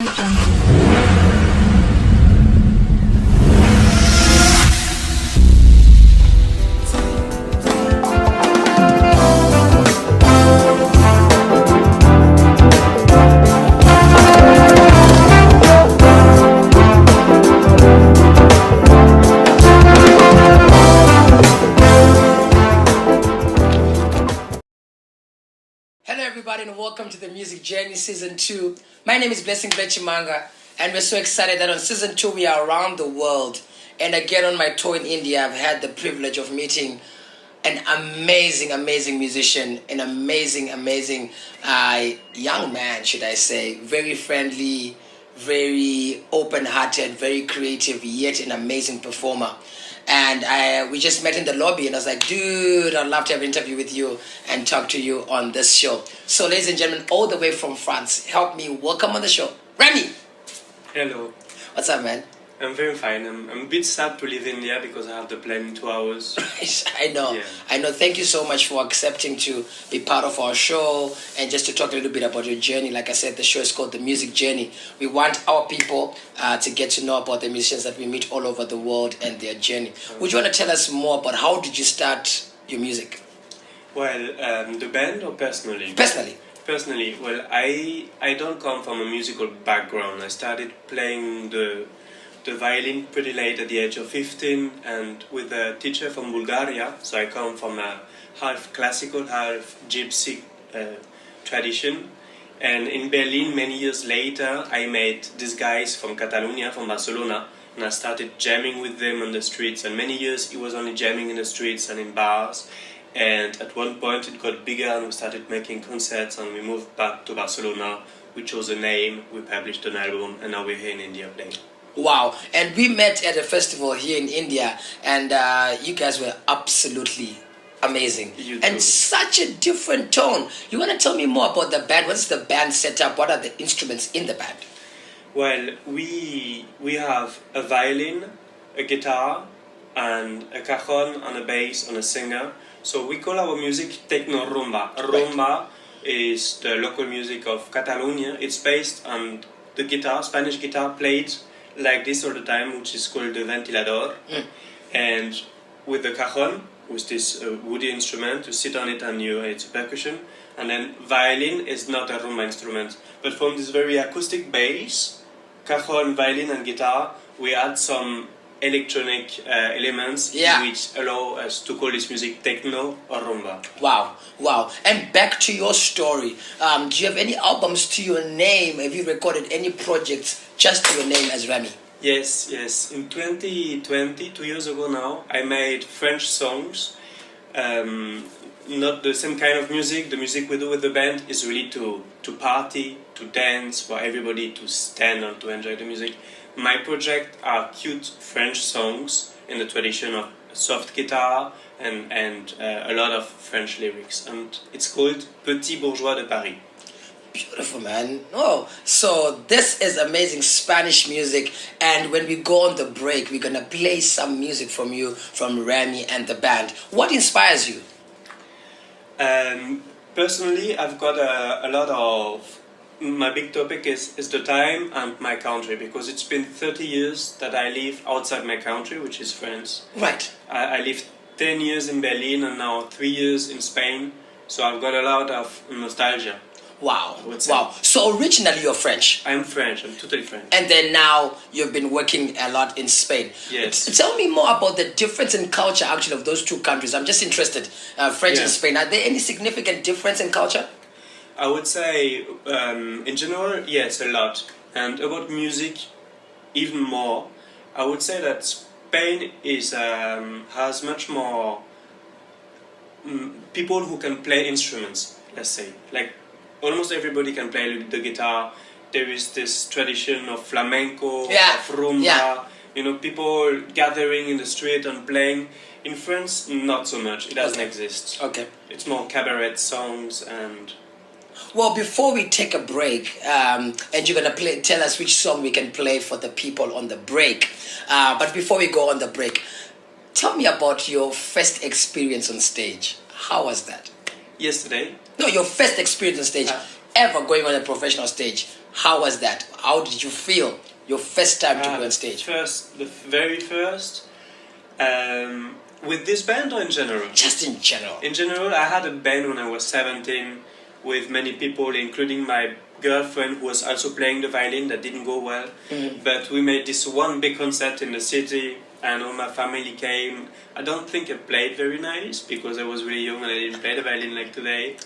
Hello everybody and welcome to the Music Journey Season 2. My name is Blessing Blechimanga and we're so excited that on Season 2 we are around the world. And again on my tour in India I've had the privilege of meeting an amazing musician, an amazing young man, should I say. Very friendly, very open-hearted, very creative, yet an amazing performer. And we just met in the lobby and I was like, dude, I'd love to have an interview with you and talk to you on this show. So ladies and gentlemen, all the way from France, help me welcome on the show, Remi. Hello. What's up, man? I'm very fine. I'm a bit sad to leave India because I have the plane in 2 hours. I know. Yeah. I know. Thank you so much for accepting to be part of our show and just to talk a little bit about your journey. Like I said, the show is called The Music Journey. We want our people to get to know about the musicians that we meet all over the world and their journey. Would you want to tell us more about how did you start your music? Well, the band or personally? Personally, well, I don't come from a musical background. I started playing the violin pretty late at the age of 15 and with a teacher from Bulgaria. So I come from a half classical, half gypsy tradition. And in Berlin, many years later, I met these guys from Catalonia, from Barcelona, and I started jamming with them on the streets. And many years it was only jamming in the streets and in bars. And at one point it got bigger and we started making concerts and we moved back to Barcelona. We chose a name, we published an album, and now we're here in India playing. Wow. And we met at a festival here in India and you guys were absolutely amazing. And such a different tone. You want to tell me more about the band? What's the band setup? What are the instruments in the band? Well, we have a violin, a guitar, and a cajon, and a bass, and a singer. So we call our music techno rumba. Rumba is the local music of Catalonia. It's based on the guitar, Spanish guitar played like this all the time, which is called the ventilador. And with the cajon, with this woody instrument, you sit on it and it's a percussion. And then violin is not a rumba instrument, but from this very acoustic bass, cajon, violin and guitar, we add some electronic elements which allow us to call this music techno or rumba. Wow. And back to your story, do you have any albums to your name? Have you recorded any projects just to your name as Remi? Yes. In 2020, 2 years ago now, I made French songs. Not the same kind of music. The music we do with the band is really to party, to dance, for everybody to stand and to enjoy the music. My project are cute French songs in the tradition of soft guitar and a lot of French lyrics. And it's called Petit Bourgeois de Paris. Beautiful, man. Oh, so this is amazing Spanish music. And when we go on the break, we're going to play some music from you, from Remi and the band. What inspires you? Personally, I've got a lot of... My big topic is the time and my country, because it's been 30 years that I live outside my country, which is France. Right. I lived 10 years in Berlin and now 3 years in Spain, so I've got a lot of nostalgia. Wow. So originally you're French. I'm French, I'm totally French. And then now you've been working a lot in Spain. Yes. Tell me more about the difference in culture actually of those two countries. I'm just interested, French and Spain. Are there any significant difference in culture? I would say, in general, yes, a lot. And about music, even more. I would say that Spain has much more people who can play instruments, let's say. Like, almost everybody can play the guitar. There is this tradition of flamenco, of rumba. You know, people gathering in the street and playing. In France, not so much. It doesn't exist. Okay. It's more cabaret songs and... Well, before we take a break, and you're going to tell us which song we can play for the people on the break. But before we go on the break, tell me about your first experience on stage. How was that? Yesterday? No, your first experience on stage. ever going on a professional stage. How was that? How did you feel your first time to go on stage? The very first, with this band or in general? Just in general. In general, I had a band when I was 17 with many people, including my girlfriend who was also playing the violin. That didn't go well. But we made this one big concert in the city and all my family came. I don't think I played very nice because I was really young and I didn't play the violin like today.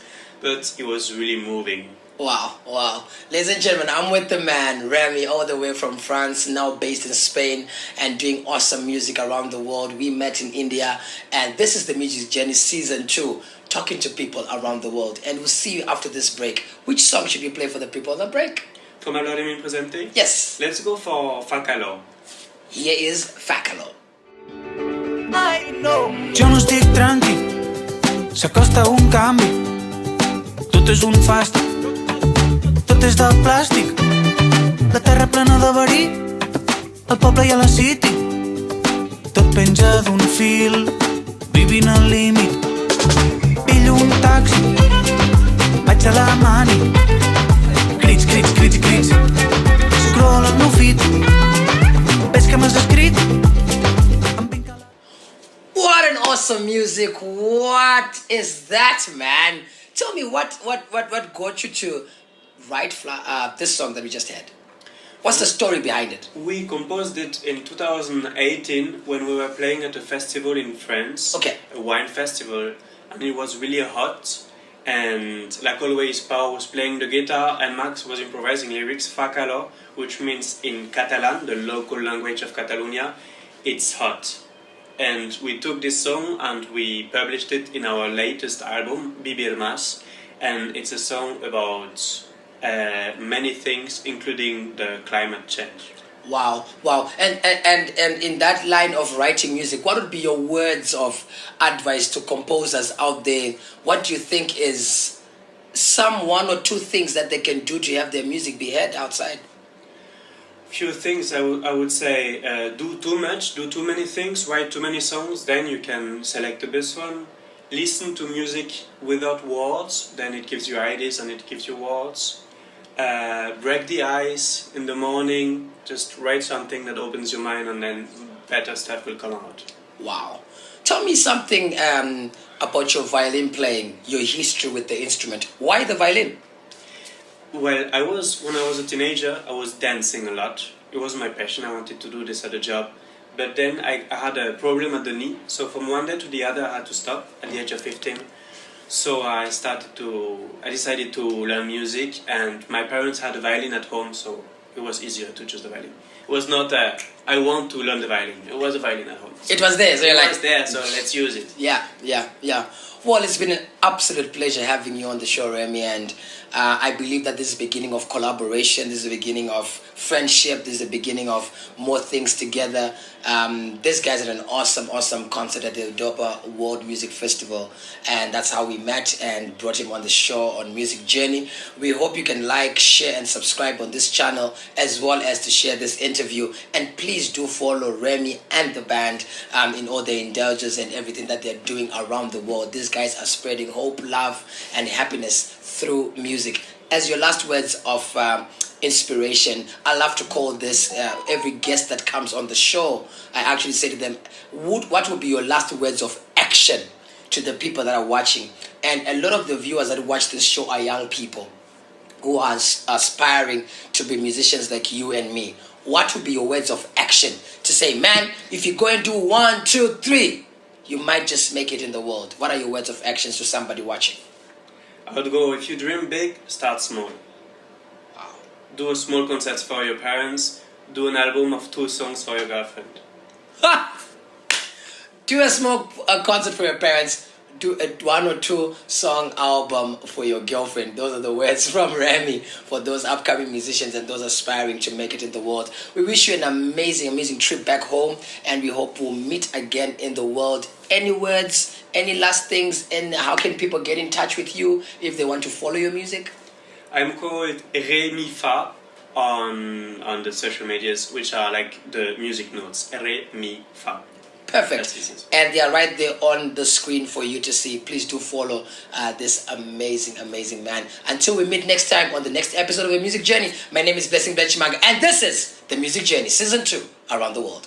But it was really moving. Wow, wow. Ladies and gentlemen, I'm with the man, Remi, all the way from France, now based in Spain and doing awesome music around the world. We met in India, and this is the Music Journey Season 2, talking to people around the world. And we'll see you after this break. Which song should we play for the people on the break? Come allora mi presente? Yes. Let's go for Fa calor. Here is Fa calor. Jo no estic tranqui, s'acosta un canvi. Tot és un fàstic, tot és de plàstic. La terra plena de verí, el poble i a la city. Tot penja d'un fil, vivint al límit. Pillo un taxi, vaig a la mani. Crits, crits, crits, crits. Scroll al meu feed. Ves que m'has escrit? What an awesome music. What is that, man? Tell me what got you to write this song that we just had? What's the story behind it? We composed it in 2018 when we were playing at a festival in France. Okay. A wine festival. And it was really hot. And like always, Pau was playing the guitar and Max was improvising lyrics. Fa calor, which means in Catalan, the local language of Catalonia, it's hot. And we took this song and we published it in our latest album, Bibir Mas. And it's a song about many things, including the climate change. Wow, wow. And in that line of writing music, what would be your words of advice to composers out there? What do you think is some one or two things that they can do to have their music be heard outside? Few things I would say, do too much, do too many things, write too many songs, then you can select the best one. Listen to music without words, then it gives you ideas and it gives you words. Break the ice in the morning, just write something that opens your mind and then better stuff will come out. Wow. Tell me something about your violin playing, your history with the instrument. Why the violin? Well, when I was a teenager, I was dancing a lot. It was my passion, I wanted to do this at a job. But then I had a problem at the knee, so from one day to the other I had to stop at the age of 15. So I decided to learn music, and my parents had a violin at home, so it was easier to choose the violin. It was not I want to learn the violin, it was a violin at home. It was there, so you're like... It was there, so let's use it. Yeah. Well, it's been an absolute pleasure having you on the show, Remi, and I believe that this is the beginning of collaboration, this is the beginning of friendship, this is the beginning of more things together. This guy's at an awesome concert at the Dopa World Music Festival, and that's how we met and brought him on the show on Music Journey. We hope you can like, share, and subscribe on this channel, as well as to share this interview. And please do follow Remi and the band in all their indulgences and everything that they're doing around the world. These guys are spreading hope, love, and happiness through music. As your last words of inspiration, I love to call this every guest that comes on the show. I actually say to them, what would be your last words of action to the people that are watching? And a lot of the viewers that watch this show are young people who are aspiring to be musicians like you and me. What would be your words of action to say, man, if you go and do 1, 2, 3, you might just make it in the world? What are your words of actions to somebody watching? I would go, if you dream big, start small. Wow. Do a small concert for your parents, do an album of 2 songs for your girlfriend. Do a small concert for your parents, do a 1 or 2 song album for your girlfriend. Those are the words from Remi for those upcoming musicians and those aspiring to make it in the world. We wish you an amazing trip back home, and we hope we'll meet again in the world. Any words, any last things, and how can people get in touch with you if they want to follow your music? I'm called Remi Fa on the social medias, which are like the music notes. Remi Fa. Perfect. Yes, yes. And they are right there on the screen for you to see. Please do follow this amazing, amazing man. Until we meet next time on the next episode of The Music Journey, my name is Blessing Benchimanga, and this is The Music Journey, Season 2, Around the World.